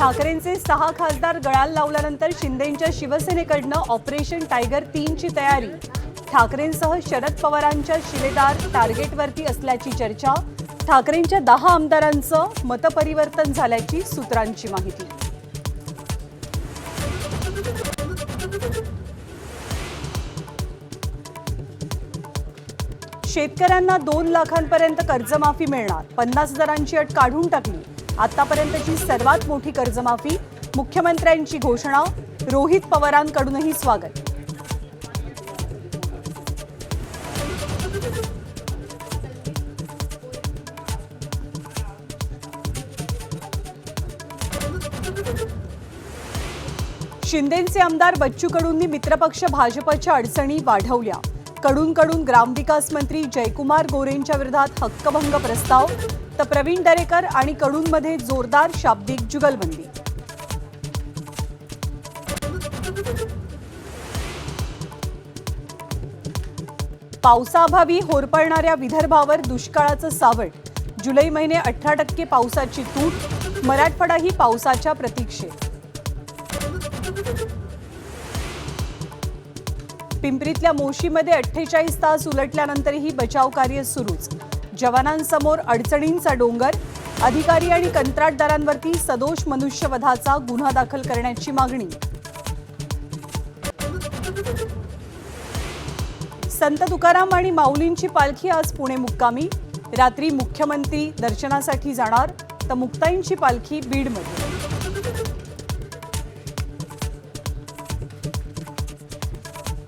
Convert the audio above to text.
ठाकरेंचे 6 खासदार गळाला लावल्यानंतर शिंदेंच्या शिवसेनेकडनं ऑपरेशन टायगर 3 ची तयारी। ठाकरेंसह शरद पवारांच्या शिलेदार टार्गेटवरती असल्याची चर्चा। ठाकरेंच्या 10 आमदारांचं मतपरिवर्तन झाल्याची सूत्रांची माहिती। शेतकऱ्यांना 2 लाखांपर्यंत कर्जमाफी मिळणार। 50,000ची अट काढून टाकली। आतापर्यंतची सर्वात मोठी कर्जमाफी। मुख्यमंत्र्यांची घोषणा। रोहित पवारांकडूनही स्वागत। शिंदेंचे आमदार बच्चू कडूंनी मित्रपक्ष भाजपच्या अडचणी वाढवल्या। कडून ग्रामविकास मंत्री जयकुमार गोरेंच्या विरोधात हक्कभंग प्रस्ताव। तर प्रवीण दरेकर आणि कडूंमध्ये जोरदार शाब्दिक जुगलबंदी। पावसाअभावी होरपळणाऱ्या विदर्भावर दुष्काळाचं सावट। जुलै महिने 18% पावसाची तूट। मराठवाडाही पावसाच्या प्रतीक्षेत। पिंपरीतल्या मोशीमध्ये 48 तास उलटल्यानंतरही बचाव कार्य सुरूच। जवानांसमोर अडचणींचा डोंगर। अधिकारी आणि कंत्राटदारांवरती सदोष मनुष्यवधाचा गुन्हा दाखल करण्याची मागणी। संत तुकाराम आणि माऊलींची पालखी आज पुणे मुक्कामी। रात्री मुख्यमंत्री दर्शनासाठी जाणार, तर मुक्ताईंची पालखी बीडमध्ये।